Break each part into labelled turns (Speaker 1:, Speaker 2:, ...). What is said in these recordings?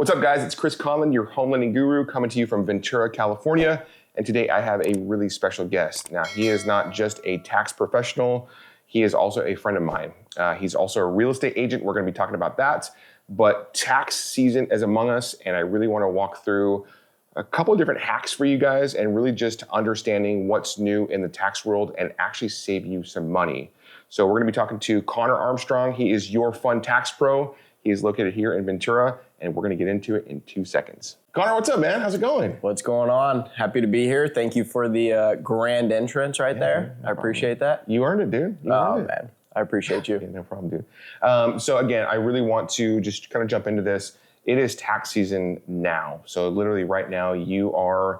Speaker 1: What's up, guys? It's Chris Conlon, your home lending guru, coming to you from Ventura, California. And today I have a really special guest. Now, he is not just a tax professional, he is also a friend of mine. He's also a real estate agent. We're going to be talking about that. But tax season is among us, and I really want to walk through a couple of different hacks for you guys and really just understanding what's new in the tax world and actually save you some money. So we're going to be talking to Connor Armstrong. He is your fun tax pro. He is located here in Ventura, and we're going to get into it in 2 seconds. Connor, what's up, man? How's it going?
Speaker 2: What's going on? Happy to be here. Thank you for the grand entrance right there.
Speaker 1: No
Speaker 2: I appreciate that.
Speaker 1: You earned it, dude. You earned it.
Speaker 2: Man. I appreciate you.
Speaker 1: Yeah, no problem, dude. So again, I really want to just kind of jump into this. It is tax season now. So literally right now, you are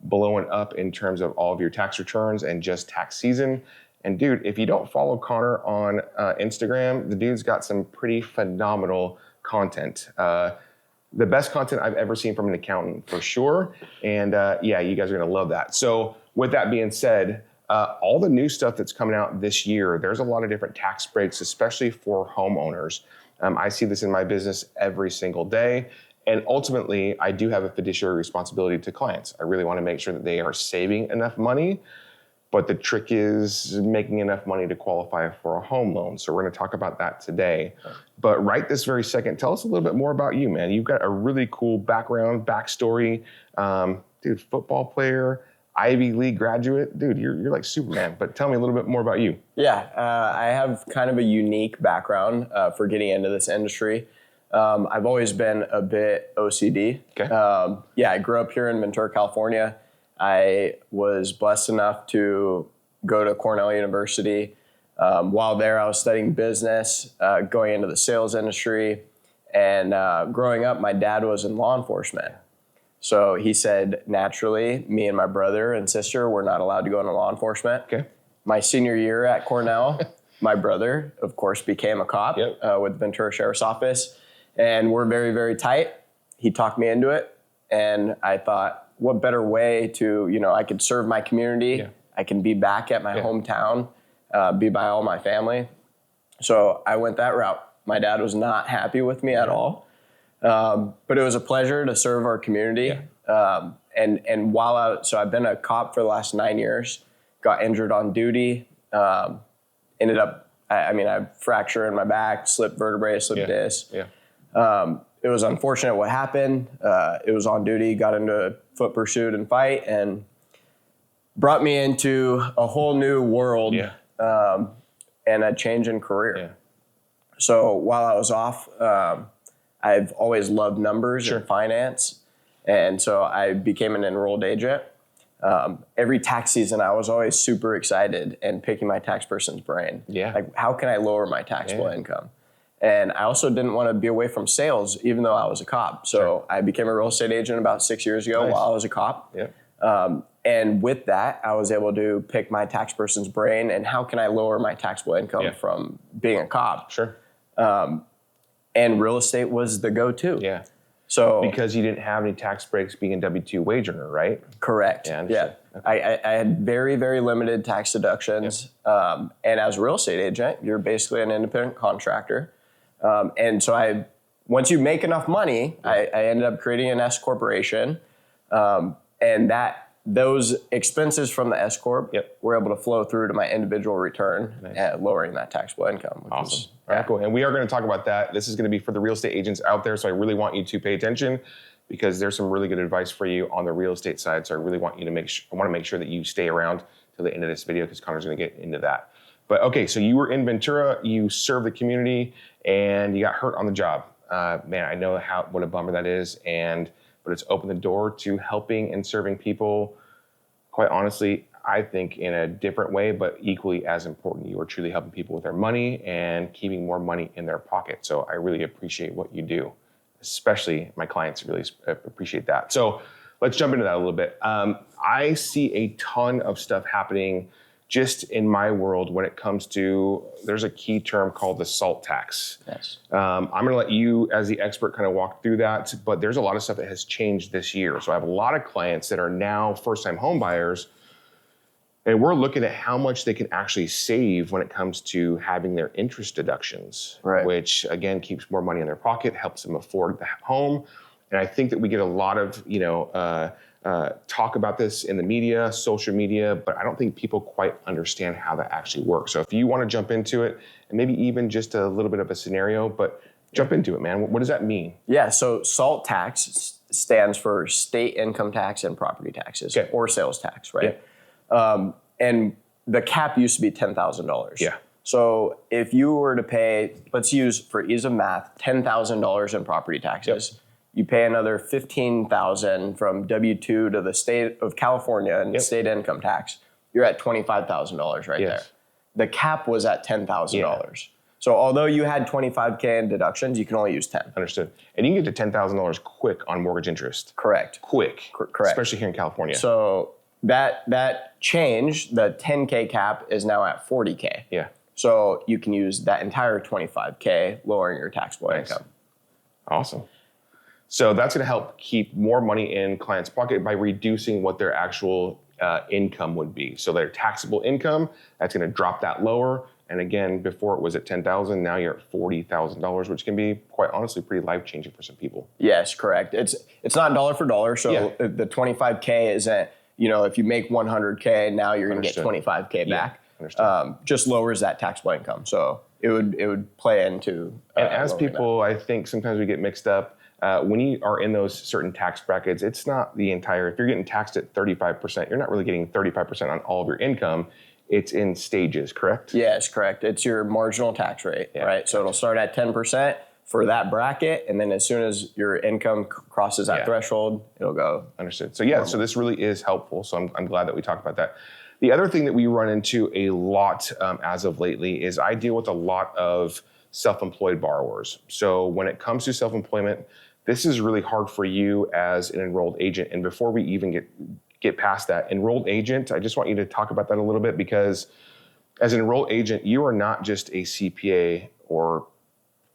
Speaker 1: blowing up in terms of all of your tax returns and just tax season. And dude, if you don't follow Connor on Instagram, the dude's got some pretty phenomenal content. The best content I've ever seen from an accountant for sure. And yeah, you guys are gonna love that. So with that being said, all the new stuff that's coming out this year, there's a lot of different tax breaks, especially for homeowners. I see this in my business every single day. And ultimately, I do have a fiduciary responsibility to clients. I really wanna make sure that they are saving enough money. But the trick is making enough money to qualify for a home loan. So we're gonna talk about that today. But right this very second, tell us a little bit more about you, man. You've got a really cool background, backstory. Dude, football player, Ivy League graduate. Dude, you're like Superman. But tell me a little bit more about you.
Speaker 2: Yeah, I have kind of a unique background for getting into this industry. I've always been a bit OCD.
Speaker 1: Okay.
Speaker 2: Yeah, I grew up here in Ventura, California. I was blessed enough to go to Cornell University. While there, I was studying business, going into the sales industry. And growing up, my dad was in law enforcement. So he said, naturally, me and my brother and sister were not allowed to go into law enforcement.
Speaker 1: Okay.
Speaker 2: My senior year at Cornell, my brother, of course, became a cop with the Ventura Sheriff's Office. And we're very, very tight. He talked me into it. And I thought, what better way to, I could serve my community. Yeah. I can be back at my hometown, be by all my family. So I went that route. My dad was not happy with me at all. But it was a pleasure to serve our community. Yeah. And so I've been a cop for the last 9 years, got injured on duty, ended up, I have fracture in my back, slipped vertebrae, slipped disc. Yeah. It was unfortunate what happened. It was on duty, got into a foot pursuit and fight, and brought me into a whole new world and a change in career. Yeah. So while I was off, I've always loved numbers and finance. And so I became an enrolled agent. Every tax season, I was always super excited and picking my tax person's brain. Yeah. Like, how can I lower my taxable income? And I also didn't want to be away from sales, even though I was a cop. So I became a real estate agent about 6 years ago while I was a cop. Yeah. And with that, I was able to pick my tax person's brain and how can I lower my taxable income from being a cop. Sure. And real estate was the go-to. Yeah. So
Speaker 1: because you didn't have any tax breaks being a W-2 wage earner, right?
Speaker 2: Correct. Yeah. Okay. I had very, very limited tax deductions. Yeah. And as a real estate agent, you're basically an independent contractor. And so once you make enough money, I ended up creating an S-Corporation. And those expenses from the S-Corp were able to flow through to my individual return, lowering that taxable income.
Speaker 1: Awesome. All right, cool. And we are going to talk about that. This is going to be for the real estate agents out there. So I really want you to pay attention because there's some really good advice for you on the real estate side. So I really want you to make sure that you stay around till the end of this video because Connor's going to get into that. But okay, so you were in Ventura, you served the community, and you got hurt on the job. Man, I know what a bummer that is, but it's opened the door to helping and serving people, quite honestly, I think in a different way, but equally as important. You are truly helping people with their money and keeping more money in their pocket. So I really appreciate what you do, especially my clients really appreciate that. So let's jump into that a little bit. I see a ton of stuff happening just in my world when it comes to, there's a key term called the SALT tax. Yes. I'm gonna let you as the expert kind of walk through that, but there's a lot of stuff that has changed this year. So I have a lot of clients that are now first-time home buyers, and we're looking at how much they can actually save when it comes to having their interest deductions, which again, keeps more money in their pocket, helps them afford the home. And I think that we get a lot of, talk about this in the media, social media, but I don't think people quite understand how that actually works. So if you want to jump into it, and maybe even just a little bit of a scenario, but jump into it, man. What does that mean?
Speaker 2: Yeah, so SALT tax stands for state income tax and property taxes, or sales tax, right? Yeah. And the cap used to be $10,000.
Speaker 1: Yeah.
Speaker 2: So if you were to pay, let's use for ease of math, $10,000 in property taxes, you pay another $15,000 from W-2 to the state of California and state income tax, you're at $25,000 right there. The cap was at $10,000. So although you had $25K in deductions, you can only use 10.
Speaker 1: Understood. And you can get to $10,000 quick on mortgage interest.
Speaker 2: Correct.
Speaker 1: Quick.
Speaker 2: Correct.
Speaker 1: Especially here in California.
Speaker 2: So that change, the 10K cap is now at 40K.
Speaker 1: Yeah.
Speaker 2: So you can use that entire 25K, lowering your taxable income.
Speaker 1: Awesome. So that's going to help keep more money in clients' pocket by reducing what their actual income would be. So their taxable income, that's going to drop that lower. And again, before it was at $10,000, now you're at $40,000, which can be quite honestly pretty life-changing for some people.
Speaker 2: Yes, correct. It's not dollar for dollar. So the 25K isn't, if you make 100K, now you're going to get 25K back. Just lowers that taxable income. So it would play into.
Speaker 1: And as people, I think sometimes we get mixed up. When you are in those certain tax brackets, it's not the entire. If you're getting taxed at 35%, you're not really getting 35% on all of your income. It's in stages, correct?
Speaker 2: Yes, correct. It's your marginal tax rate, right? So it'll start at 10% for that bracket, and then as soon as your income crosses that threshold, it'll go.
Speaker 1: Understood. So so this really is helpful. So I'm glad that we talked about that. The other thing that we run into a lot as of lately is I deal with a lot of self-employed borrowers. So when it comes to self-employment, this is really hard for you as an enrolled agent. And before we even get past that, enrolled agent, I just want you to talk about that a little bit, because as an enrolled agent, you are not just a CPA or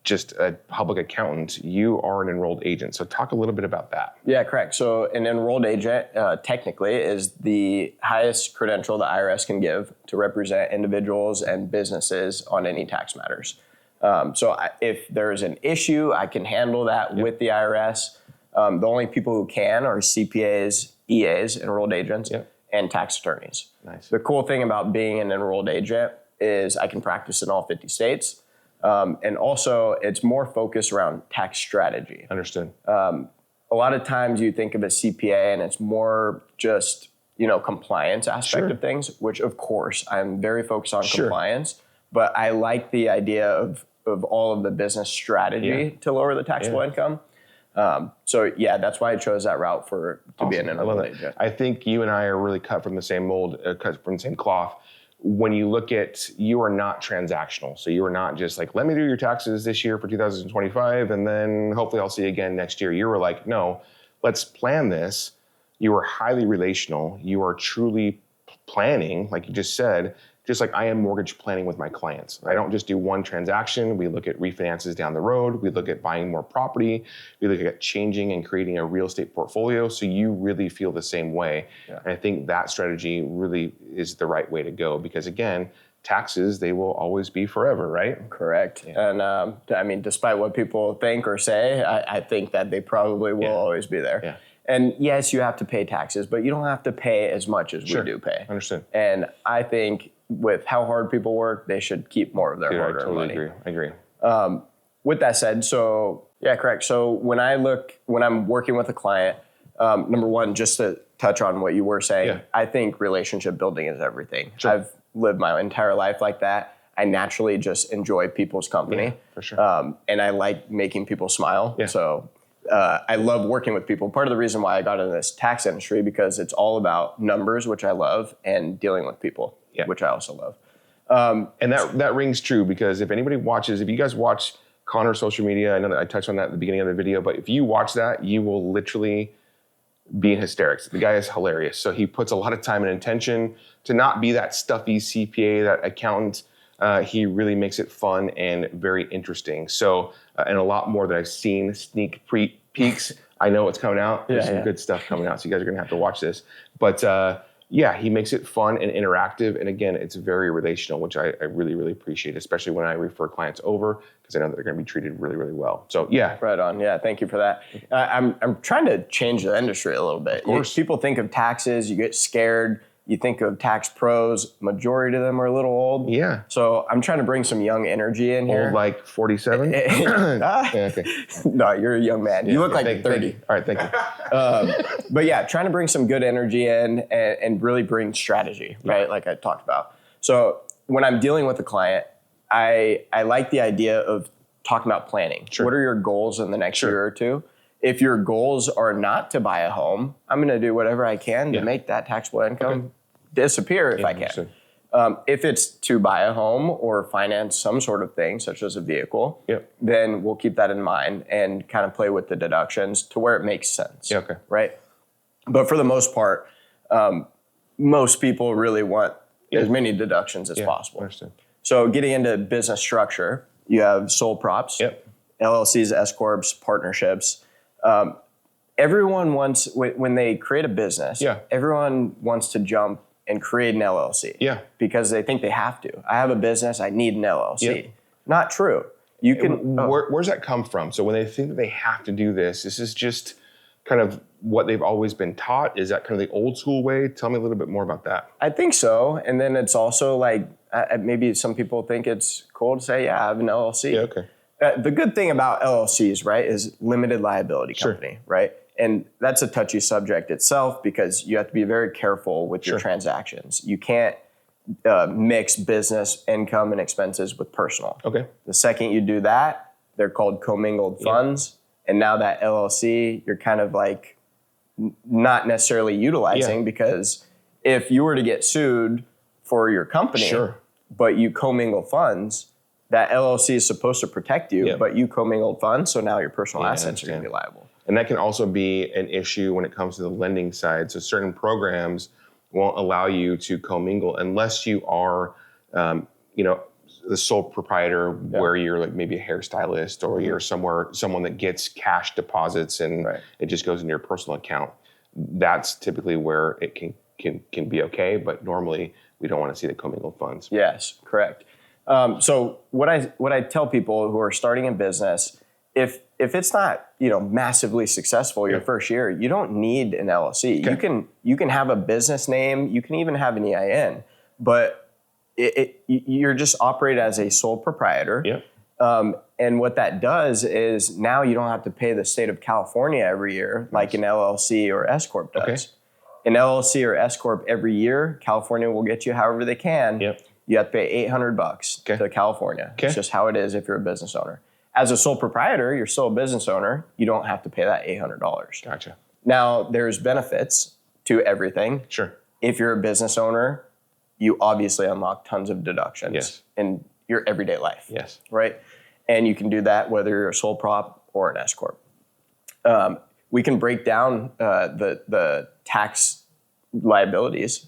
Speaker 1: just a public accountant. You are an enrolled agent. So talk a little bit about that.
Speaker 2: Yeah, correct. So an enrolled agent technically is the highest credential the IRS can give to represent individuals and businesses on any tax matters. If there's an issue, I can handle that with the IRS. The only people who can are CPAs, EAs, enrolled agents, and tax attorneys.
Speaker 1: Nice.
Speaker 2: The cool thing about being an enrolled agent is I can practice in all 50 states. And also, it's more focused around tax strategy.
Speaker 1: Understood.
Speaker 2: A lot of times you think of a CPA and it's more just, compliance aspect of things, which of course I'm very focused on compliance, but I like the idea of all of the business strategy to lower the taxable income. That's why I chose that route to be an enrolled agent.
Speaker 1: I think you and I are really cut from the same mold, cut from the same cloth. When you look at, you are not transactional. So you are not just like, let me do your taxes this year for 2025, and then hopefully I'll see you again next year. You were like, no, let's plan this. You are highly relational. You are truly planning, like you just said, just like I am mortgage planning with my clients. I don't just do one transaction. We look at refinances down the road. We look at buying more property. We look at changing and creating a real estate portfolio. So you really feel the same way. Yeah. And I think that strategy really is the right way to go, because again, taxes, they will always be forever, right?
Speaker 2: Correct. Yeah. And despite what people think or say, I think that they probably will always be there. Yeah. And yes, you have to pay taxes, but you don't have to pay as much as we do pay.
Speaker 1: Understood.
Speaker 2: And I think with how hard people work, they should keep more of their hard-earned money.
Speaker 1: I agree.
Speaker 2: With that said, correct. So when I'm working with a client, number one, just to touch on what you were saying, I think relationship building is everything. Sure. I've lived my entire life like that. I naturally just enjoy people's company.
Speaker 1: Yeah, for sure.
Speaker 2: And I like making people smile. Yeah. So I love working with people. Part of the reason why I got into this tax industry, because it's all about numbers, which I love, and dealing with people, which I also love.
Speaker 1: And that rings true, because if you guys watch Connor's social media, I know that I touched on that at the beginning of the video, but if you watch that, you will literally be in hysterics. The guy is hilarious. So he puts a lot of time and attention to not be that stuffy CPA, that accountant. He really makes it fun and very interesting. So, and a lot more that I've seen, sneak peeks. I know what's coming out. There's some good stuff coming out. So you guys are going to have to watch this. But Yeah, he makes it fun and interactive. And again, it's very relational, which I really, really appreciate, especially when I refer clients over, because I know that they're going to be treated really, really well. So yeah.
Speaker 2: Right on. Yeah, thank you for that. I'm trying to change the industry a little bit.
Speaker 1: Of course.
Speaker 2: People think of taxes, you get scared. You think of tax pros, majority of them are a little old.
Speaker 1: Yeah.
Speaker 2: So I'm trying to bring some young energy in here.
Speaker 1: Old like 47? Yeah, okay.
Speaker 2: No, you're a young man. You look like you're 30.
Speaker 1: You. All right, thank you.
Speaker 2: But yeah, trying to bring some good energy in and really bring strategy, right? Like I talked about. So when I'm dealing with a client, I like the idea of talking about planning.
Speaker 1: Sure.
Speaker 2: What are your goals in the next year or two? If your goals are not to buy a home, I'm going to do whatever I can to make that taxable income disappear if I can. If it's to buy a home or finance some sort of thing, such as a vehicle, then we'll keep that in mind and kind of play with the deductions to where it makes sense. Right? But for the most part, most people really want as many deductions as possible.
Speaker 1: Understood.
Speaker 2: So getting into business structure, you have sole props, LLCs, S-Corps, partnerships. Everyone wants, when they create a business, everyone wants to jump and create an LLC because they think they have to. I have a business, I need an LLC. Not true. You can.
Speaker 1: Where's that come from? So when they think that they have to do this, this is just kind of what they've always been taught? Is that kind of the old school way? Tell me a little bit more about that.
Speaker 2: I think so. And then it's also like, maybe some people think it's cool to say, yeah, I have an LLC.
Speaker 1: Yeah, okay.
Speaker 2: The good thing about LLCs, right, is limited liability company, right? And that's a touchy subject itself because you have to be very careful with your transactions. You can't mix business income and expenses with personal.
Speaker 1: Okay.
Speaker 2: The second you do that, they're called commingled funds. And now that LLC, you're kind of like not necessarily utilizing because if you were to get sued for your company, but you commingle funds, that LLC is supposed to protect you, but you commingled funds, so now your personal assets are going to be liable.
Speaker 1: And that can also be an issue when it comes to the lending side. So certain programs won't allow you to commingle unless you are, the sole proprietor, where you're like maybe a hairstylist or you're someone that gets cash deposits and it just goes into your personal account. That's typically where it can be okay, but normally we don't want to see the commingled funds.
Speaker 2: Yes, correct. So what I tell people who are starting a business, if it's not massively successful your first year, you don't need an LLC. You can have a business name, you can even have an EIN, but you're just operate as a sole proprietor. And what that does is now you don't have to pay the state of California every year like an LLC or S-Corp does. An LLC or S-Corp every year, California will get you however they can. You have to pay $800 to California. It's just how it is if you're a business owner. As a sole proprietor, you're still a business owner. You don't have to pay that $800.
Speaker 1: Gotcha.
Speaker 2: Now, there's benefits to everything. If you're a business owner, you obviously unlock tons of deductions in your everyday life. Right? And you can do that whether you're a sole prop or an S-Corp. We can break down the tax liabilities.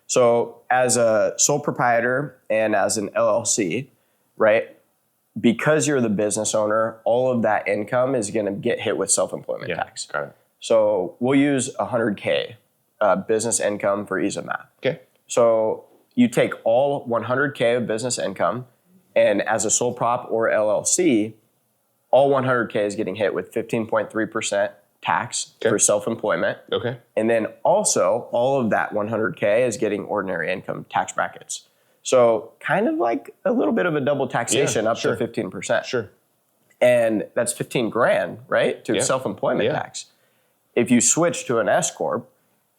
Speaker 2: So as a sole proprietor and as an LLC, right, because you're the business owner, all of that income is going to get hit with self-employment tax.
Speaker 1: Got it.
Speaker 2: So we'll use $100K business income for ease of math. So you take all $100K of business income, and as a sole prop or LLC, all $100K is getting hit with 15.3% tax for self-employment. And then also all of that $100K is getting ordinary income tax brackets. So kind of like a little bit of a double taxation up to 15%. And that's 15 grand, right? To self-employment tax. If you switch to an S-Corp,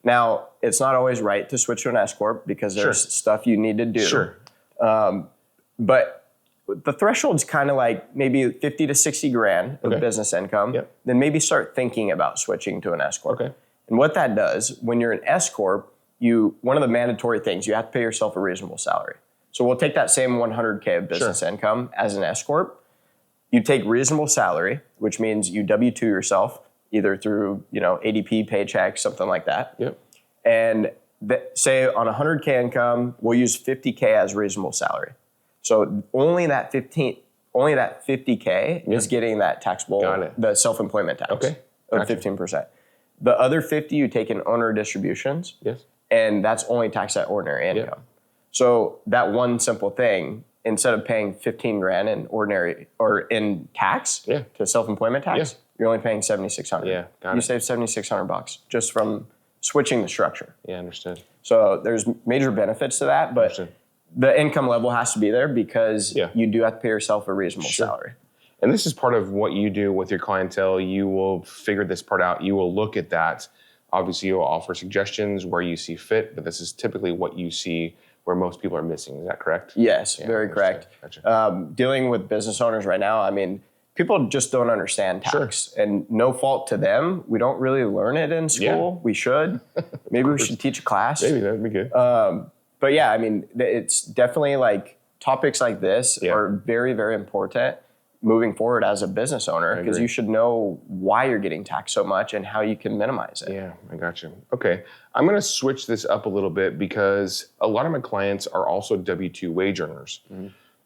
Speaker 2: now it's not always right to switch to an S-Corp because there's stuff you need to do. But the threshold's kind of like maybe 50 to 60 grand of business income, then maybe start thinking about switching to an S-Corp. And what that does, when you're an S-Corp, one of the mandatory things, you have to pay yourself a reasonable salary. So we'll take that same $100K of business income as an S-Corp. You take reasonable salary, which means you W-2 yourself, either through ADP, paycheck, something like that. And say on $100K income, we'll use $50K as reasonable salary. So only that $50K is getting that taxable, the self-employment tax of 15%. The other 50 you take in owner distributions. and that's only taxed at ordinary income. So that one simple thing, instead of paying 15 grand in ordinary or in tax to self-employment tax, you're only paying 7,600.
Speaker 1: Yeah, got
Speaker 2: you
Speaker 1: it.
Speaker 2: save $7,600 just from switching the structure.
Speaker 1: Yeah, understood.
Speaker 2: So there's major benefits to that, but the income level has to be there because you do have to pay yourself a reasonable salary.
Speaker 1: And this is part of what you do with your clientele. You will figure this part out. You will look at that. Obviously, you'll offer suggestions where you see fit, but this is typically what you see where most people are missing. Is that correct?
Speaker 2: Yes, very correct.
Speaker 1: Gotcha.
Speaker 2: Dealing with business owners right now, I mean, people just don't understand tax. And no fault to them. We don't really learn it in school. We should. Maybe we should teach a class.
Speaker 1: Maybe that would be good.
Speaker 2: But yeah, I mean, it's definitely like topics like this are very, very important moving forward as a business owner, because you should know why you're getting taxed so much and how you can minimize it.
Speaker 1: Yeah, I got you. Okay, I'm going to switch this up a little bit because a lot of my clients are also W-2 wage earners.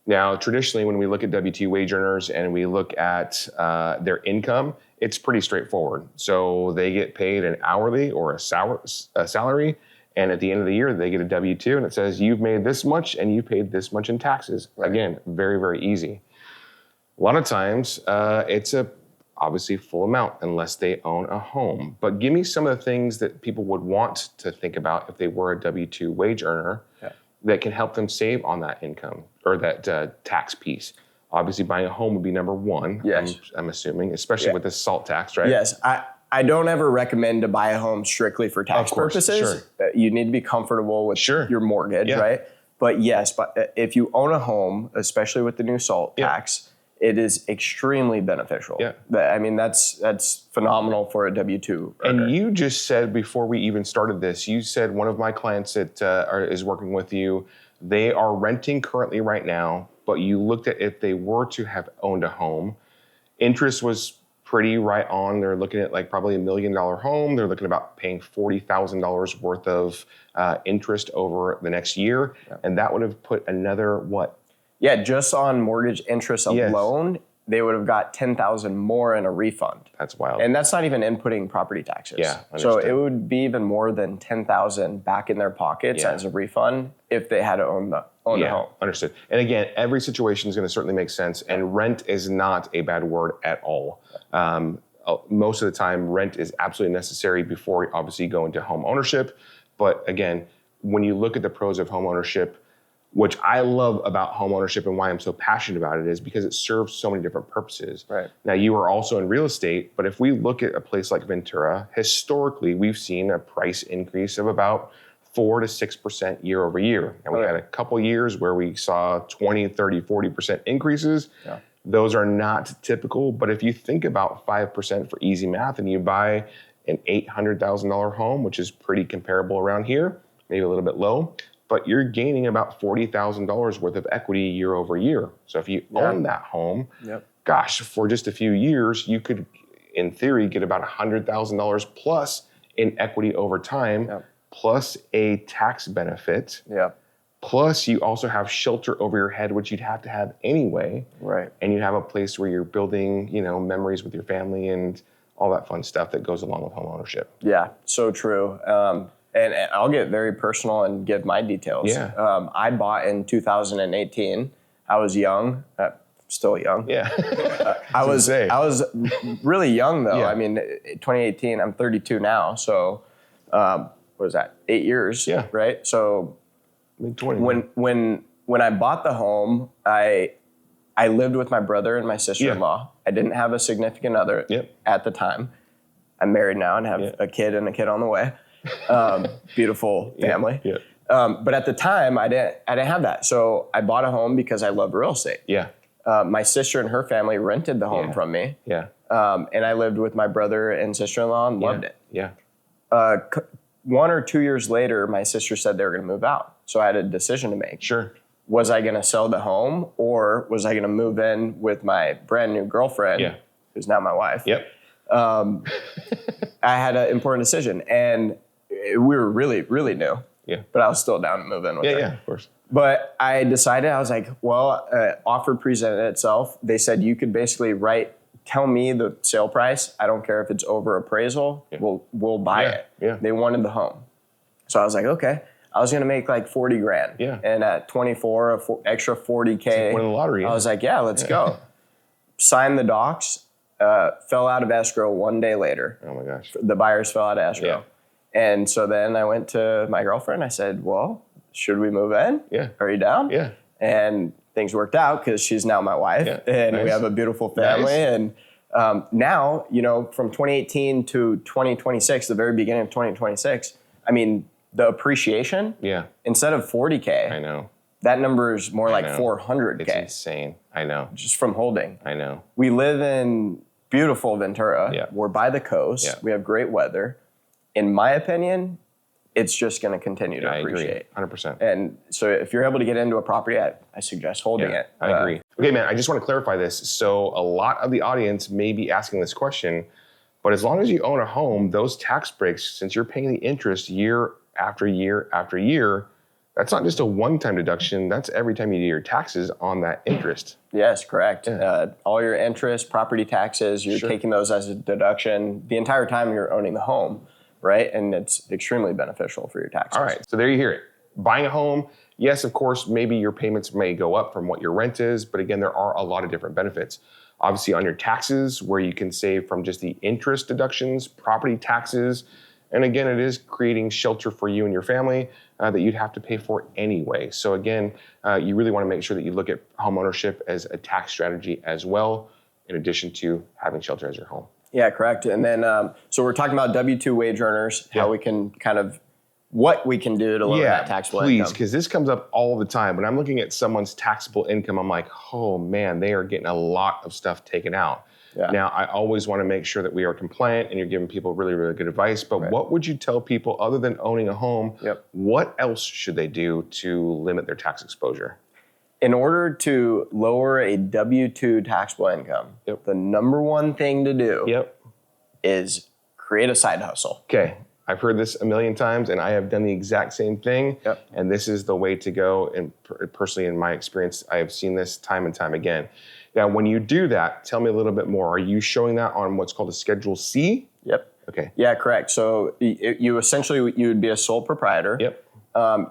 Speaker 1: Now, traditionally, when we look at W-2 wage earners and we look at their income, it's pretty straightforward. So they get paid an hourly or a salary, and at the end of the year, they get a W-2, and it says you've made this much and you paid this much in taxes. Again, very, very easy. A lot of times, it's a obviously full amount unless they own a home. But give me some of the things that people would want to think about if they were a W-2 wage earner that can help them save on that income or that tax piece. Obviously, buying a home would be number one, I'm assuming, especially with the SALT tax, right?
Speaker 2: Yes. I don't ever recommend to buy a home strictly for tax purposes. You need to be comfortable with your mortgage, right? But yes, but if you own a home, especially with the new SALT tax, it is extremely beneficial. I mean, that's phenomenal for a W-2 earner.
Speaker 1: And you just said before we even started this, you said one of my clients that is working with you, they are renting currently right now, but you looked at if they were to have owned a home, interest was pretty right on. They're looking at like probably $1 million home. They're looking about paying $40,000 worth of interest over the next year. And that would have put another, what?
Speaker 2: Yeah, just on mortgage interest alone, they would have got $10,000 more in a refund.
Speaker 1: That's wild.
Speaker 2: And that's not even inputting property taxes.
Speaker 1: Yeah,
Speaker 2: so it would be even more than $10,000 back in their pockets as a refund if they had to own the home.
Speaker 1: Understood. And again, every situation is going to certainly make sense. And rent is not a bad word at all. Most of the time, rent is absolutely necessary before obviously you go into home ownership. But again, when you look at the pros of home ownership, which I love about home ownership and why I'm so passionate about it is because it serves so many different purposes.
Speaker 2: Right.
Speaker 1: Now, you are also in real estate, but if we look at a place like Ventura, historically, we've seen a price increase of about 4 to 6% year over year. And we had a couple years where we saw 20, 30, 40% increases. Those are not typical, but if you think about 5% for easy math and you buy an $800,000 home, which is pretty comparable around here, maybe a little bit low, but you're gaining about $40,000 worth of equity year over year. So if you own that home, gosh, for just a few years, you could, in theory, get about $100,000 plus in equity over time, plus a tax benefit. Plus you also have shelter over your head, which you'd have to have anyway. And you have a place where you're building, memories with your family and all that fun stuff that goes along with home ownership.
Speaker 2: Yeah, so true. And I'll get very personal and give my details. I bought in 2018. I was young, still young. I was really young though. I mean, 2018. I'm 32 now. So, what was that? 8 years. Right. So, mid-20s. When I bought the home, I lived with my brother and my sister-in-law. I didn't have a significant other at the time. I'm married now and have a kid and a kid on the way. Beautiful family. But at the time, I didn't have that. So I bought a home because I love real estate. My sister and her family rented the home from me. And I lived with my brother and sister-in-law and loved it. 1 or 2 years later, my sister said they were going to move out. So I had a decision to make. Was I going to sell the home or was I going to move in with my brand new girlfriend, who's now my wife? I had an important decision. And we were really, really new. But I was still down to move in with her.
Speaker 1: Of course.
Speaker 2: But I decided, I was like, well, offer presented itself. They said you could basically tell me the sale price. I don't care if it's over appraisal. We'll buy it. They wanted the home. So I was like, okay. I was going to make like 40 grand.
Speaker 1: Yeah.
Speaker 2: And at 24, extra 40K.
Speaker 1: Winning the lottery.
Speaker 2: I was like, yeah, let's go. Signed the docs, fell out of escrow 1 day later.
Speaker 1: Oh my gosh.
Speaker 2: The buyers fell out of escrow.
Speaker 1: Yeah.
Speaker 2: And so then I went to my girlfriend. I said, well, should we move in?
Speaker 1: Yeah.
Speaker 2: Are you down?
Speaker 1: Yeah.
Speaker 2: And things worked out because she's now my wife.
Speaker 1: Yeah.
Speaker 2: And
Speaker 1: Nice.
Speaker 2: we have a beautiful family.
Speaker 1: Nice.
Speaker 2: And now, from 2018 to 2026, the very beginning of 2026, I mean, the appreciation, instead of 40K,
Speaker 1: I know.
Speaker 2: That number is more like
Speaker 1: know.
Speaker 2: 400K.
Speaker 1: It's insane. I know.
Speaker 2: Just from holding.
Speaker 1: I know.
Speaker 2: We live in beautiful Ventura.
Speaker 1: Yeah.
Speaker 2: We're by the coast.
Speaker 1: Yeah.
Speaker 2: We have great weather. In my opinion, it's just going to continue to appreciate.
Speaker 1: I agree, 100%.
Speaker 2: And so if you're able to get into a property, I suggest holding it.
Speaker 1: I agree. Okay, man, I just want to clarify this. So a lot of the audience may be asking this question, but as long as you own a home, those tax breaks, since you're paying the interest year after year after year, that's not just a one-time deduction. That's every time you do your taxes on that interest.
Speaker 2: Yes, correct.
Speaker 1: Yeah.
Speaker 2: All your interest, property taxes, you're taking those as a deduction the entire time you're owning the home, right? And it's extremely beneficial for your taxes.
Speaker 1: All right, so there you hear it. Buying a home, yes, of course, maybe your payments may go up from what your rent is, but again, there are a lot of different benefits. Obviously on your taxes, where you can save from just the interest deductions, property taxes, and again, it is creating shelter for you and your family that you'd have to pay for anyway. So again, you really want to make sure that you look at home ownership as a tax strategy as well, in addition to having shelter as your home.
Speaker 2: Yeah, correct. And then, so we're talking about W-2 wage earners, how we can what we can do to lower that taxable income.
Speaker 1: Please, because this comes up all the time. When I'm looking at someone's taxable income, I'm like, oh man, they are getting a lot of stuff taken out. Yeah. Now, I always want to make sure that we are compliant and you're giving people really, really good advice. But what would you tell people other than owning a home? What else should they do to limit their tax exposure?
Speaker 2: In order to lower a W-2 taxable income, the number one thing to do is create a side hustle.
Speaker 1: Okay. I've heard this a million times and I have done the exact same thing. And this is the way to go. And personally, in my experience, I have seen this time and time again. Now, when you do that, tell me a little bit more. Are you showing that on what's called a Schedule C? Okay.
Speaker 2: Yeah, correct. So you essentially, you would be a sole proprietor.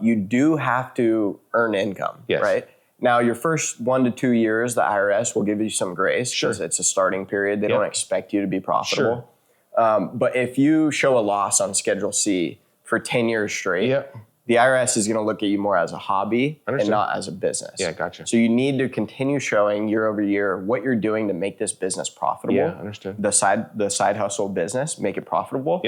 Speaker 2: You do have to earn income, right? Now, your first 1 to 2 years, the IRS will give you some grace because it's a starting period. They don't expect you to be profitable. But if you show a loss on Schedule C for 10 years straight, the IRS is going to look at you more as a hobby and not as a business.
Speaker 1: Yeah, gotcha.
Speaker 2: So you need to continue showing year over year what you're doing to make this business profitable.
Speaker 1: Yeah, understood.
Speaker 2: The side hustle business, make it profitable.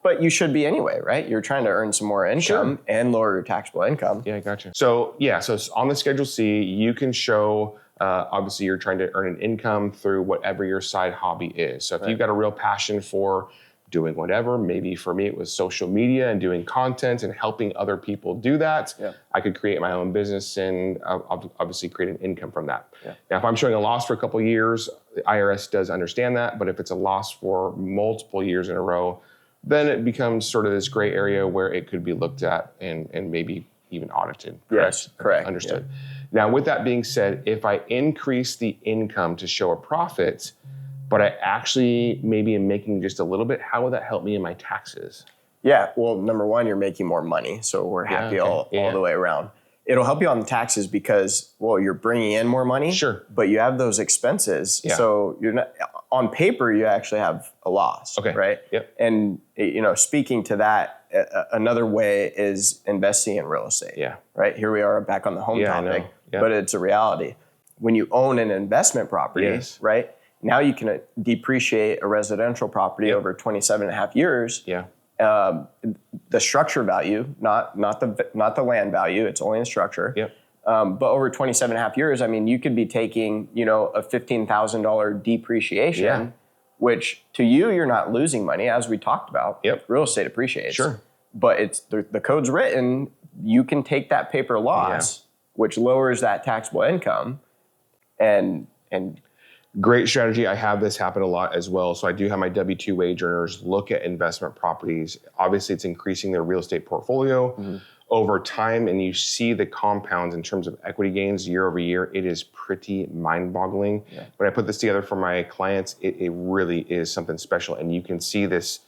Speaker 2: But you should be anyway, right? You're trying to earn some more income and lower your taxable income.
Speaker 1: Yeah, gotcha. So on the Schedule C, you can show, obviously you're trying to earn an income through whatever your side hobby is. So if you've got a real passion for doing whatever, maybe for me it was social media and doing content and helping other people do that, I could create my own business and obviously create an income from that. Now, if I'm showing a loss for a couple of years, the IRS does understand that, but if it's a loss for multiple years in a row, then it becomes sort of this gray area where it could be looked at and maybe even audited.
Speaker 2: Yes, correct.
Speaker 1: Understood. Now, with that being said, if I increase the income to show a profit, but I actually maybe am making just a little bit, how would that help me in my taxes?
Speaker 2: Yeah, well, number one, you're making more money, so we're happy all the way around. It'll help you on the taxes because, well, you're bringing in more money, but you have those expenses. So you're not, on paper, you actually have a loss, right? And speaking to that, another way is investing in real estate. Right? Here we are back on the home topic, but it's a reality. When you own an investment property, right? Now you can depreciate a residential property over 27 and a half years. The structure value, not the land value, it's only the structure. But over 27 and a half years, I mean, you could be taking, a $15,000 depreciation, which to you, you're not losing money, as we talked about. Real estate appreciates. But it's the code's written, you can take that paper loss, which lowers that taxable income, and
Speaker 1: great strategy. I have this happen a lot as well. So I do have my W-2 wage earners look at investment properties. Obviously, it's increasing their real estate portfolio over time, and you see the compounds in terms of equity gains year over year. It is pretty mind-boggling. When I put this together for my clients, it really is something special, and you can see this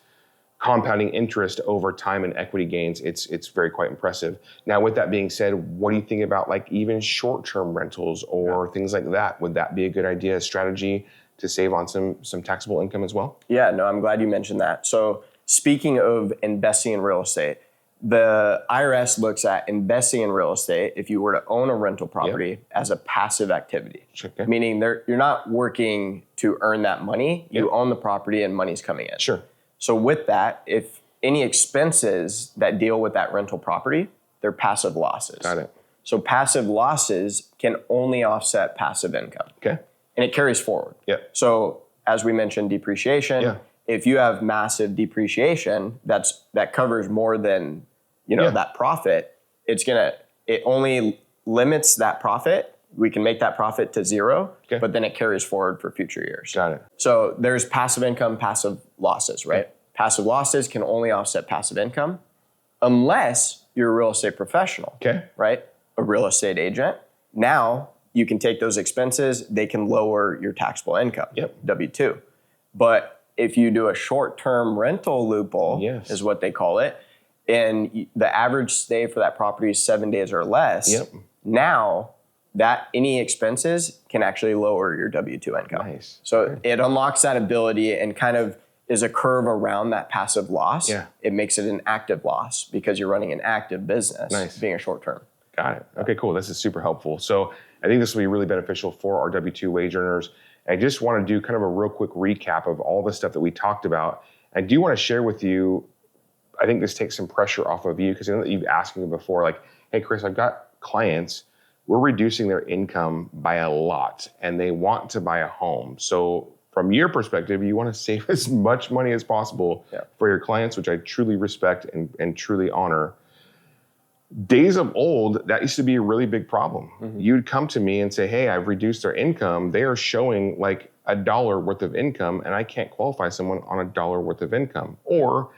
Speaker 1: compounding interest over time and equity gains, it's very quite impressive. Now, with that being said, what do you think about like even short-term rentals or things like that? Would that be a good idea, strategy to save on some taxable income as well?
Speaker 2: Yeah, no, I'm glad you mentioned that. So speaking of investing in real estate, the IRS looks at investing in real estate if you were to own a rental property as a passive activity, meaning you're not working to earn that money. You own the property and money's coming in.
Speaker 1: Sure.
Speaker 2: So with that, if any expenses that deal with that rental property, they're passive losses.
Speaker 1: Got it.
Speaker 2: So passive losses can only offset passive income.
Speaker 1: Okay.
Speaker 2: And it carries forward.
Speaker 1: Yep.
Speaker 2: So as we mentioned, depreciation, if you have massive depreciation that covers more than that profit, it only limits that profit. We can make that profit to zero, but then it carries forward for future years.
Speaker 1: Got it.
Speaker 2: So there's passive income, passive losses, right? Passive losses can only offset passive income unless you're a real estate professional, right? A real estate agent. Now you can take those expenses, they can lower your taxable income, W-2. But if you do a short-term rental loophole, is what they call it, and the average stay for that property is 7 days or less, now that any expenses can actually lower your W-2 income.
Speaker 1: Nice.
Speaker 2: So it unlocks that ability and kind of is a curve around that passive loss. It makes it an active loss because you're running an active business, being a short term.
Speaker 1: Got it. Okay, cool. This is super helpful. So I think this will be really beneficial for our W-2 wage earners. I just want to do kind of a real quick recap of all the stuff that we talked about. I do want to share with you, I think this takes some pressure off of you because I know that you've asked me before, like, hey, Chris, I've got clients, we're reducing their income by a lot and they want to buy a home. So from your perspective, you want to save as much money as possible for your clients, which I truly respect and truly honor. Days of old, that used to be a really big problem. You'd come to me and say, hey, I've reduced their income. They are showing like $1 worth of income and I can't qualify someone on $1 worth of income. Or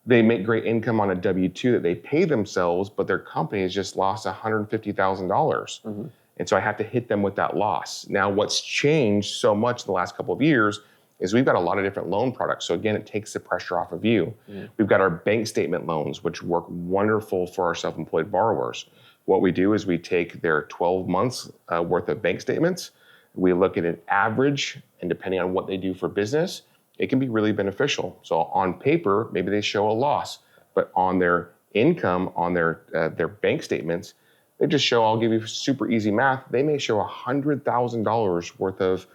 Speaker 1: they make great income on a W-2 that they pay themselves, but their company has just lost $150,000. And so I have to hit them with that loss. Now, what's changed so much in the last couple of years is we've got a lot of different loan products. So again, it takes the pressure off of you. We've got our bank statement loans, which work wonderful for our self-employed borrowers. What we do is we take their 12 months worth of bank statements. We look at an average, and depending on what they do for business, it can be really beneficial. So on paper, maybe they show a loss, but on their income, on their bank statements, they just show, I'll give you super easy math, they may show $100,000 worth of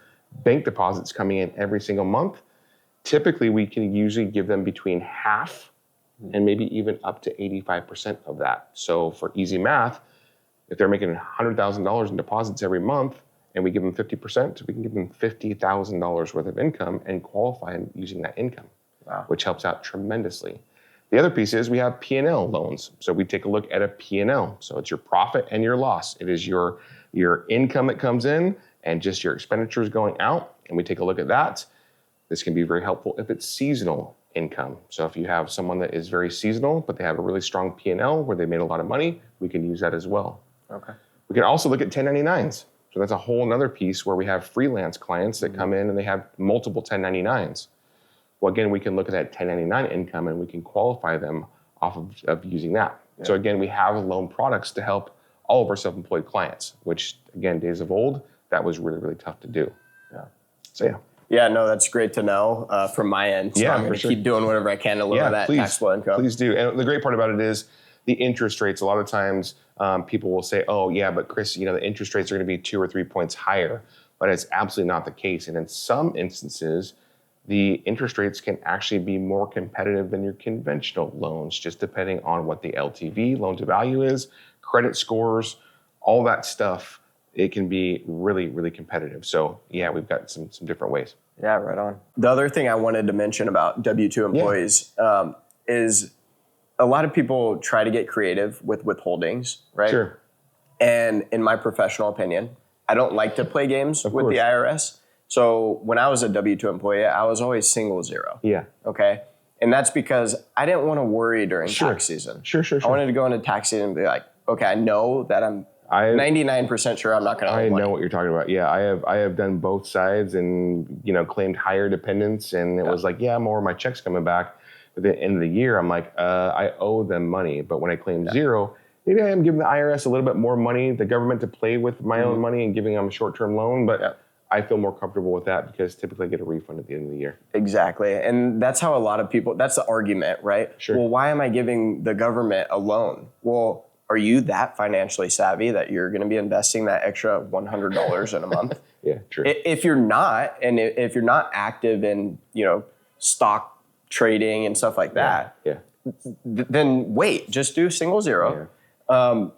Speaker 1: bank deposits coming in every single month. Typically, we can usually give them between half and maybe even up to 85% of that. So for easy math, if they're making $100,000 in deposits every month, and we give them 50%, we can give them $50,000 worth of income and qualify them using that income, which helps out tremendously. The other piece is we have P&L loans. So we take a look at a P&L. So it's your profit and your loss. It is your income that comes in and just your expenditures going out. And we take a look at that. This can be very helpful if it's seasonal income. So if you have someone that is very seasonal, but they have a really strong P&L where they made a lot of money, we can use that as well. We can also look at 1099s. So that's a whole nother piece where we have freelance clients that come in and they have multiple 1099s. Well, again, we can look at that 1099 income and we can qualify them off of using that. So again, we have loan products to help all of our self-employed clients, which again, days of old, that was really, really tough to do. So
Speaker 2: yeah, no, that's great to know from my end. So I'm going to keep doing whatever I can to lower that taxable income.
Speaker 1: Please do. And the great part about it is the interest rates. A lot of times people will say, oh yeah, but Chris, the interest rates are going to be 2 or 3 points higher, but it's absolutely not the case. And in some instances, the interest rates can actually be more competitive than your conventional loans, just depending on what the LTV, loan to value is, credit scores, all that stuff. It can be really, really competitive. So yeah, we've got some different ways.
Speaker 2: Yeah, right on. The other thing I wanted to mention about W-2 employees is a lot of people try to get creative with withholdings, right?
Speaker 1: Sure.
Speaker 2: And in my professional opinion, I don't like to play games with the IRS. So when I was a W-2 employee, I was always single zero.
Speaker 1: Yeah.
Speaker 2: Okay. And that's because I didn't want to worry during tax season.
Speaker 1: Sure.
Speaker 2: I wanted to go into tax season and be like, okay, I know that I'm 99% sure I'm not going to owe money.
Speaker 1: I know what you're talking about. Yeah, I have done both sides and claimed higher dependents, and it was like, yeah, more of my checks coming back. At the end of the year, I'm like, I owe them money. But when I claim zero, maybe I am giving the IRS a little bit more money, the government, to play with my own money and giving them a short-term loan. But I feel more comfortable with that because typically I get a refund at the end of the year.
Speaker 2: Exactly. And that's how a lot of people, that's the argument, right?
Speaker 1: Sure.
Speaker 2: Well, why am I giving the government a loan? Well, are you that financially savvy that you're going to be investing that extra $100 in a month?
Speaker 1: Yeah, true.
Speaker 2: If you're not, and if you're not active in, stock trading and stuff like that, then wait, just do single zero. Yeah.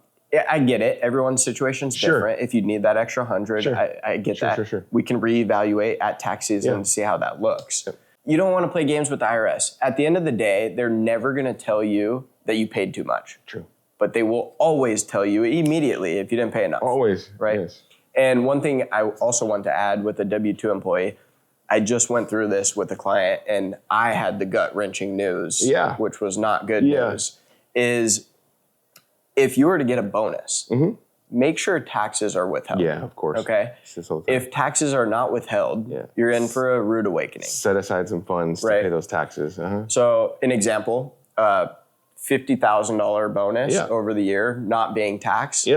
Speaker 2: I get it. Everyone's situation's different. If you need that extra 100, I get that. Sure. We can reevaluate at tax season and see how that looks. You don't want to play games with the IRS. At the end of the day, they're never going to tell you that you paid too much.
Speaker 1: True.
Speaker 2: But they will always tell you immediately if you didn't pay enough.
Speaker 1: Always.
Speaker 2: Right?
Speaker 1: Yes.
Speaker 2: And one thing I also want to add with a W-2 employee, I just went through this with a client and I had the gut-wrenching news, which was not good news, is if you were to get a bonus, make sure taxes are withheld.
Speaker 1: Yeah, of course.
Speaker 2: Okay? If taxes are not withheld, you're in for a rude awakening.
Speaker 1: Set aside some funds to pay those taxes.
Speaker 2: So an example, $50,000 bonus over the year not being taxed.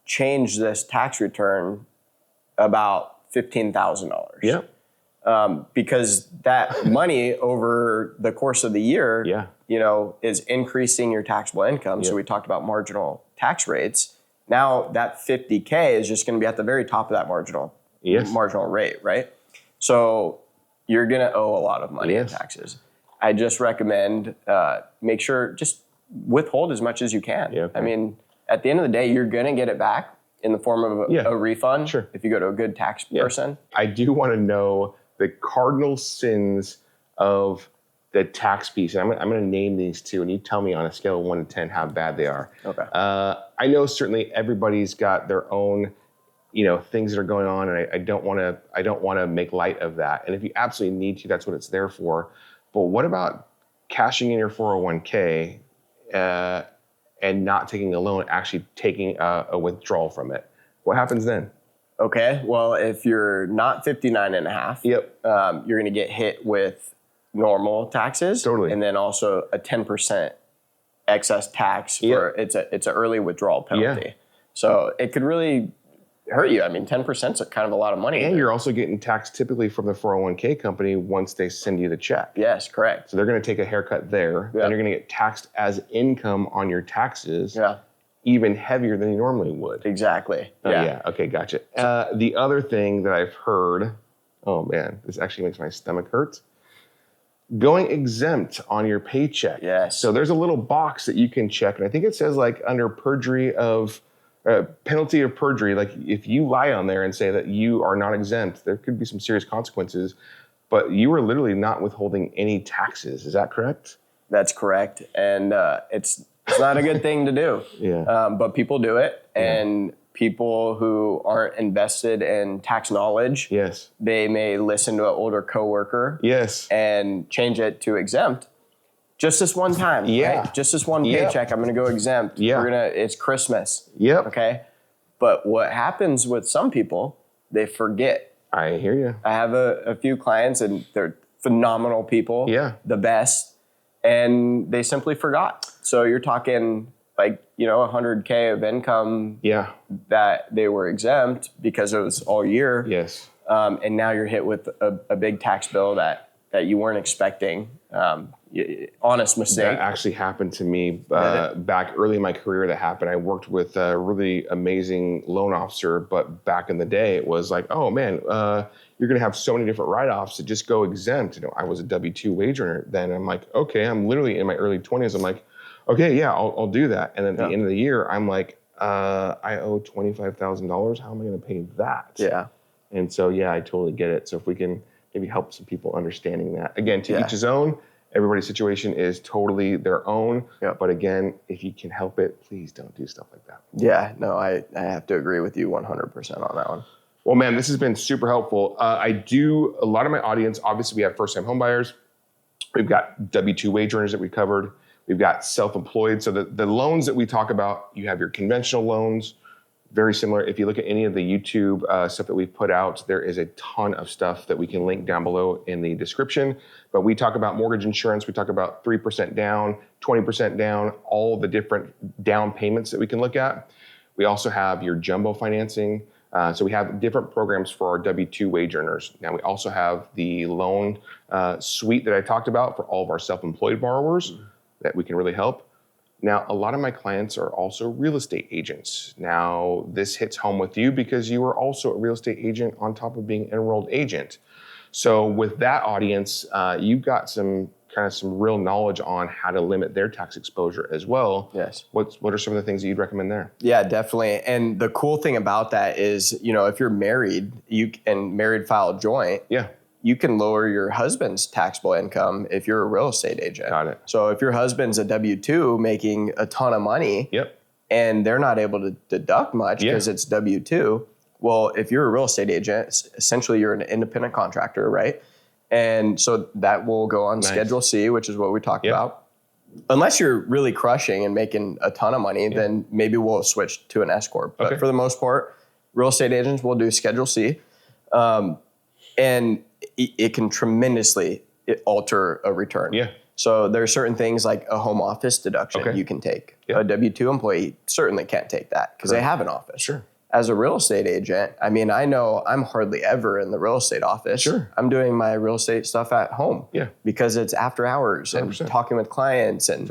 Speaker 2: Change this tax return about $15,000. Because that money over the course of the year, is increasing your taxable income. So we talked about marginal tax rates. Now that 50K is just going to be at the very top of that marginal rate, right? So you're going to owe a lot of money in taxes. I just recommend make sure just withhold as much as you can. I mean, at the end of the day, you're going to get it back in the form of a refund if you go to a good tax person.
Speaker 1: I do want to know the cardinal sins of the tax piece. And I'm going to name these two, and you tell me on a scale of 1 to 10 how bad they are.
Speaker 2: Okay.
Speaker 1: I know certainly everybody's got their own, things that are going on, and I don't want to make light of that. And if you absolutely need to, that's what it's there for. But what about cashing in your 401k and not taking a loan, actually taking a withdrawal from it? What happens then?
Speaker 2: Okay. Well, if you're not 59 and a half, you're going to get hit with normal taxes.
Speaker 1: Totally.
Speaker 2: And then also a 10% excess tax for it's an early withdrawal penalty. So it could really hurt you. I mean, 10% is kind of a lot of money.
Speaker 1: And you're also getting taxed typically from the 401k company once they send you the check.
Speaker 2: Yes, correct.
Speaker 1: So they're going to take a haircut there. Then you're going to get taxed as income on your taxes. Even heavier than you normally would.
Speaker 2: Exactly.
Speaker 1: Okay, gotcha. The other thing that I've heard, oh man, this actually makes my stomach hurt. Going exempt on your paycheck.
Speaker 2: Yes.
Speaker 1: So there's a little box that you can check, and I think it says like under perjury of penalty of perjury, like if you lie on there and say that you are not exempt, there could be some serious consequences. But you are literally not withholding any taxes. Is that correct?
Speaker 2: That's correct, and it's not a good thing to do. But people do it, and people who aren't invested in tax knowledge, they may listen to an older coworker, and change it to exempt. Just this one time, right? Just this one paycheck, I'm going to go exempt. It's Christmas. Okay. But what happens with some people, they forget.
Speaker 1: I hear you.
Speaker 2: I have a few clients, and they're phenomenal people. The best. And they simply forgot. So you're talking like, $100K of income that they were exempt because it was all year. And now you're hit with a big tax bill that you weren't expecting. Honest mistake.
Speaker 1: That actually happened to me back early in my career. That happened. I worked with a really amazing loan officer, but back in the day, it was like, oh man, you're going to have so many different write-offs to just go exempt. I was a W-2 wage earner then. I'm like, okay, I'm literally in my early 20s. I'm like, okay, yeah, I'll do that. And then at the end of the year, I'm like, I owe $25,000. How am I going to pay that? And so, I totally get it. So if we can maybe help some people understanding that. Again, to each his own. Everybody's situation is totally their own. But again, if you can help it, please don't do stuff like that.
Speaker 2: Yeah, no, I have to agree with you 100% on that one.
Speaker 1: Well, man, this has been super helpful. A lot of my audience, obviously we have first-time homebuyers. We've got W-2 wage earners that we covered. We've got self-employed. So the loans that we talk about, you have your conventional loans, very similar. If you look at any of the YouTube stuff that we've put out, there is a ton of stuff that we can link down below in the description. But we talk about mortgage insurance. We talk about 3% down, 20% down, all the different down payments that we can look at. We also have your jumbo financing. So we have different programs for our W-2 wage earners. Now we also have the loan suite that I talked about for all of our self-employed borrowers that we can really help. Now, a lot of my clients are also real estate agents. Now, this hits home with you because you are also a real estate agent on top of being an enrolled agent. So with that audience, you've got some real knowledge on how to limit their tax exposure as well.
Speaker 2: Yes.
Speaker 1: What are some of the things that you'd recommend there?
Speaker 2: Yeah, definitely. And the cool thing about that is, if you're married, and married file joint, you can lower your husband's taxable income if you're a real estate agent.
Speaker 1: Got it.
Speaker 2: So if your husband's a W-2 making a ton of money, and they're not able to deduct much because it's W-2, well, if you're a real estate agent, essentially you're an independent contractor, right? And so that will go on Schedule C, which is what we talked about. Unless you're really crushing and making a ton of money, then maybe we'll switch to an S-Corp. But for the most part, real estate agents will do Schedule C. And it can tremendously alter a return. So there are certain things like a home office deduction you can take. A W-2 employee certainly can't take that because they have an office. As a real estate agent, I know I'm hardly ever in the real estate office. I'm doing my real estate stuff at home because it's after hours 100%. And talking with clients and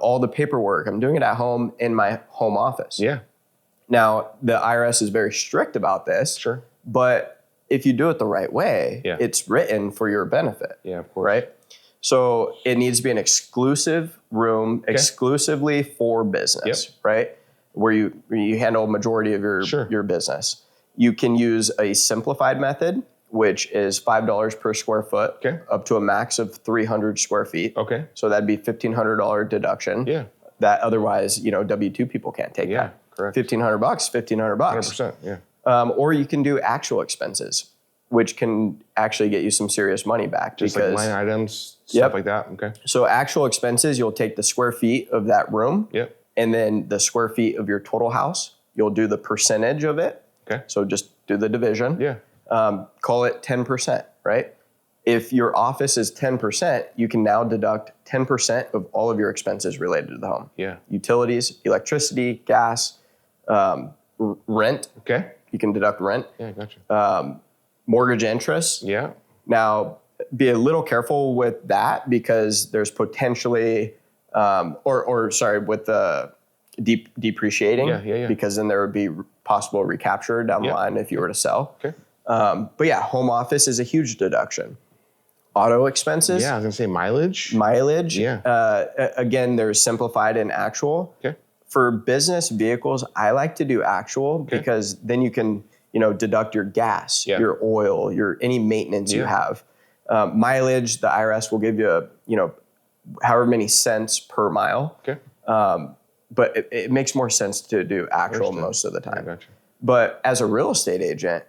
Speaker 2: all the paperwork. I'm doing it at home in my home office. Now, the IRS is very strict about this, but if you do it the right way, it's written for your benefit.
Speaker 1: Of course.
Speaker 2: Right? So it needs to be an exclusive room, exclusively for business, right? Where you handle a majority of your business. You can use a simplified method, which is $5 per square foot, up to a max of 300 square feet. So that'd be $1,500 deduction. That otherwise, W-2 people can't take that.
Speaker 1: Correct.
Speaker 2: $1,500, $1,500.
Speaker 1: 100%.
Speaker 2: Or you can do actual expenses, which can actually get you some serious money back.
Speaker 1: Just like line items, stuff like that.
Speaker 2: So actual expenses, you'll take the square feet of that room. And then the square feet of your total house, you'll do the percentage of it. So just do the division. Call it 10%, right? If your office is 10%, you can now deduct 10% of all of your expenses related to the home. Utilities, electricity, gas, rent. You can deduct rent.
Speaker 1: Gotcha.
Speaker 2: Mortgage interest. Now, be a little careful with that because there's potentially, with the depreciating. Because then there would be possible recapture down the line if you were to sell. But home office is a huge deduction. Auto expenses.
Speaker 1: I was gonna say mileage.
Speaker 2: Again, there's simplified and actual. For business vehicles, I like to do actual because then you can, deduct your gas, your oil, any maintenance you have. Mileage, the IRS will give you, however many cents per mile. But it makes more sense to do actual most of the time. But as a real estate agent,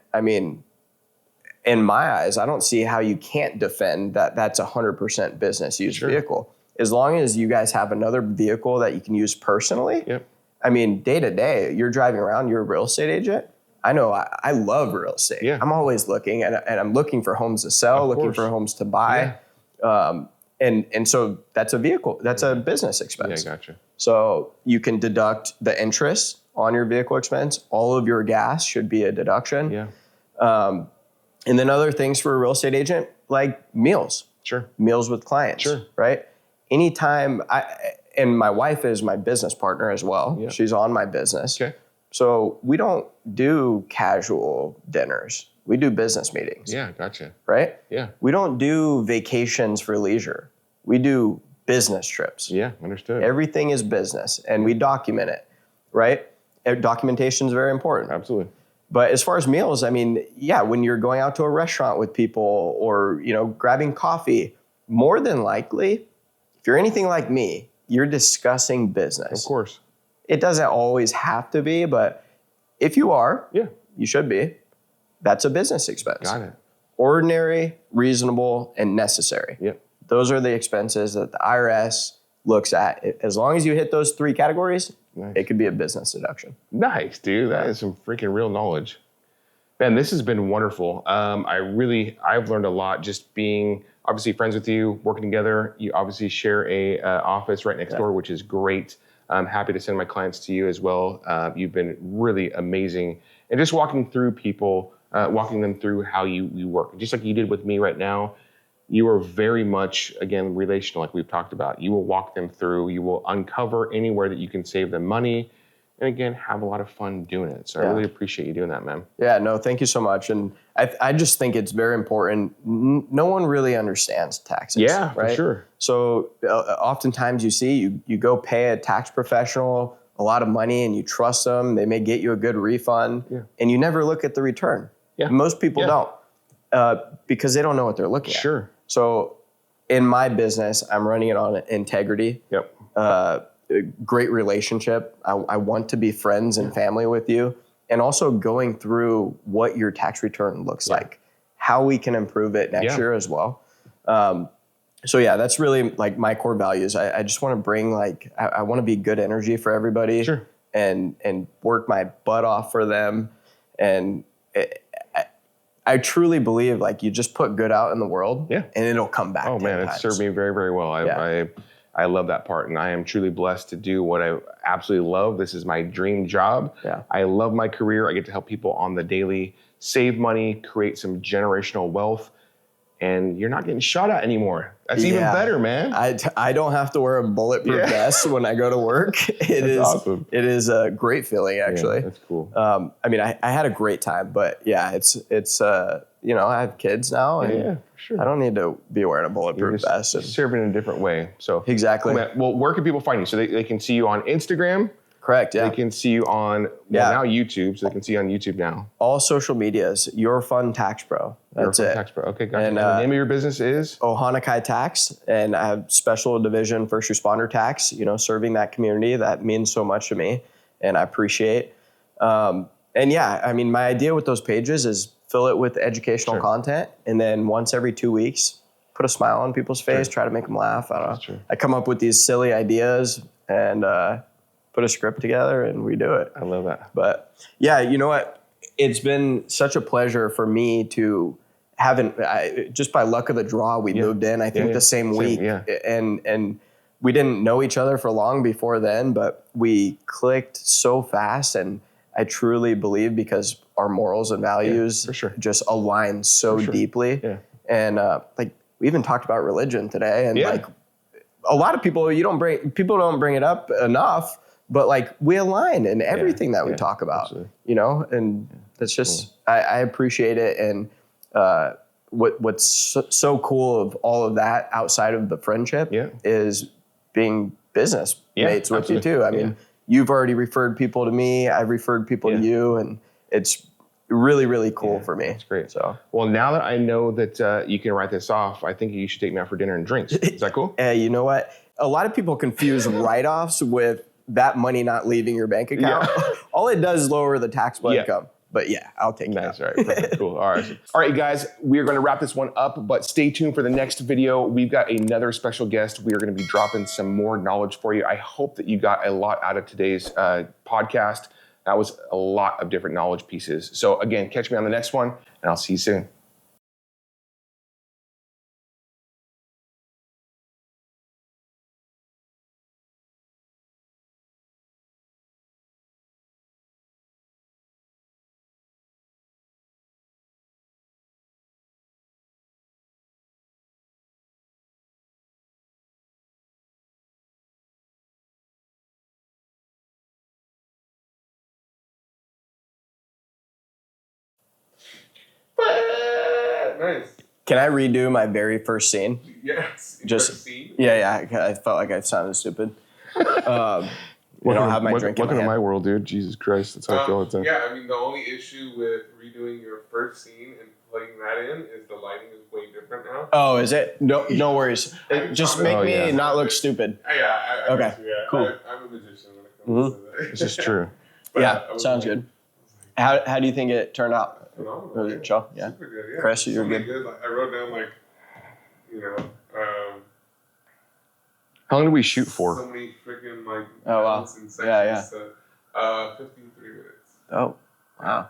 Speaker 2: in my eyes, I don't see how you can't defend that that's 100% business use vehicle. As long as you guys have another vehicle that you can use personally. Day to day, you're driving around, you're a real estate agent. I know I love real estate. I'm always looking and I'm looking for homes to sell, looking for homes to buy. And so that's a vehicle, that's a business expense.
Speaker 1: Gotcha.
Speaker 2: So you can deduct the interest on your vehicle expense. All of your gas should be a deduction. And then other things for a real estate agent, like meals. Meals with clients, right? Anytime and my wife is my business partner as well. She's on my business. So we don't do casual dinners. We do business meetings.
Speaker 1: Gotcha.
Speaker 2: Right? We don't do vacations for leisure. We do business trips.
Speaker 1: Understood.
Speaker 2: Everything is business and we document it, right? Documentation is very important.
Speaker 1: Absolutely.
Speaker 2: But as far as meals, when you're going out to a restaurant with people or, grabbing coffee, more than likely, if you're anything like me, you're discussing business.
Speaker 1: Of course.
Speaker 2: It doesn't always have to be, but if you are, you should be. That's a business expense.
Speaker 1: Got it.
Speaker 2: Ordinary, reasonable, and necessary. Those are the expenses that the IRS looks at. As long as you hit those three categories,
Speaker 1: Nice.
Speaker 2: It could be a business deduction.
Speaker 1: Nice, dude. That is some freaking real knowledge. Ben, this has been wonderful. I've learned a lot just being obviously friends with you, working together. You obviously share a office right next door, which is great. I'm happy to send my clients to you as well. You've been really amazing. And just walking through people, walking them through how you work. Just like you did with me right now, you are very much, again, relational, like we've talked about. You will walk them through. You will uncover anywhere that you can save them money. And again, have a lot of fun doing it. So I really appreciate you doing that, man.
Speaker 2: Yeah, no, thank you so much. And I just think it's very important. No one really understands taxes.
Speaker 1: Yeah,
Speaker 2: right?
Speaker 1: for sure.
Speaker 2: So oftentimes you see, you go pay a tax professional a lot of money and you trust them. They may get you a good refund and you never look at the return. Yeah. Most people don't because they don't know what they're looking at.
Speaker 1: Sure.
Speaker 2: So in my business, I'm running it on integrity.
Speaker 1: Yep.
Speaker 2: Great relationship. I want to be friends and family with you. And also going through what your tax return looks like, how we can improve it next year as well. So yeah, that's really like my core values. I just want to bring I want to be good energy for everybody and work my butt off for them. And I truly believe you just put good out in the world and it'll come back.
Speaker 1: Oh man, it's served me very, very well. I love that part, and I am truly blessed to do what I absolutely love. This is my dream job.
Speaker 2: Yeah.
Speaker 1: I love my career. I get to help people on the daily save money, create some generational wealth, and you're not getting shot at anymore. That's even better, man.
Speaker 2: I don't have to wear a bulletproof vest when I go to work. That's awesome. It is a great feeling, actually.
Speaker 1: Yeah, that's cool.
Speaker 2: I mean, I had a great time, but it's I have kids now, and
Speaker 1: sure.
Speaker 2: I don't need to be wearing a bulletproof vest.
Speaker 1: And serving in a different way. So
Speaker 2: exactly.
Speaker 1: Well, where can people find you? So they can see you on Instagram.
Speaker 2: Correct. Yeah.
Speaker 1: They can see you on now YouTube. So they can see you on YouTube now.
Speaker 2: All social medias. Your Fun Tax Pro. That's
Speaker 1: Your
Speaker 2: it.
Speaker 1: Fun Tax Pro. Okay, gotcha. And the name of your business is
Speaker 2: Ohanakai Tax, and I have special division first responder tax. Serving that community, that means so much to me, and I appreciate. My idea with those pages is fill it with educational content, and then once every 2 weeks, put a smile on people's face, try to make them laugh. I don't know. I come up with these silly ideas and put a script together, and we do it.
Speaker 1: I love that.
Speaker 2: But yeah, you know what? It's been such a pleasure for me to just by luck of the draw, we moved in, I think the same week. And we didn't know each other for long before then, but we clicked so fast, and I truly believe because our morals and values just align so deeply. Yeah. And we even talked about religion today, and a lot of people don't bring it up enough, but we align in everything that we talk about. Absolutely. And that's just I appreciate it. And what's so cool of all of that outside of the friendship is being business mates with you too. I mean, you've already referred people to me. I've referred people to you, and it's really, really cool for me.
Speaker 1: That's great.
Speaker 2: So,
Speaker 1: well, now that I know that you can write this off, I think you should take me out for dinner and drinks. Is that cool?
Speaker 2: You know what? A lot of people confuse write-offs with that money not leaving your bank account. All it does is lower the taxable income. But I'll take it.
Speaker 1: Nice. All right. Perfect. Cool. All right. All right, guys, we're going to wrap this one up, but stay tuned for the next video. We've got another special guest. We are going to be dropping some more knowledge for you. I hope that you got a lot out of today's podcast. That was a lot of different knowledge pieces. So again, catch me on the next one, and I'll see you soon. Nice.
Speaker 2: Can I redo my very first scene?
Speaker 1: Yes.
Speaker 2: Just scene? Yeah. I felt like I sounded stupid. Have my drink.
Speaker 1: Welcome to my world, dude. Jesus Christ, that's how I feel all the time.
Speaker 3: Yeah, I mean, the only issue with redoing your first scene and plugging that in is the lighting is way different now.
Speaker 2: Oh, is it? No worries. Just make me not look stupid.
Speaker 3: Yeah.
Speaker 2: Okay.
Speaker 3: Cool. I'm a magician when it comes to that.
Speaker 1: This is true.
Speaker 2: Sounds good. How do you think it turned out?
Speaker 3: Phenomenal.
Speaker 2: Was it chill? Yeah.
Speaker 3: Super good. Yeah.
Speaker 2: Chris, you're good.
Speaker 3: I wrote down
Speaker 1: How long did we shoot for?
Speaker 3: So many freaking like
Speaker 2: Oh, wow.
Speaker 3: notes and sections.
Speaker 2: Yeah, yeah.
Speaker 3: So, 53 minutes.
Speaker 2: Oh, wow.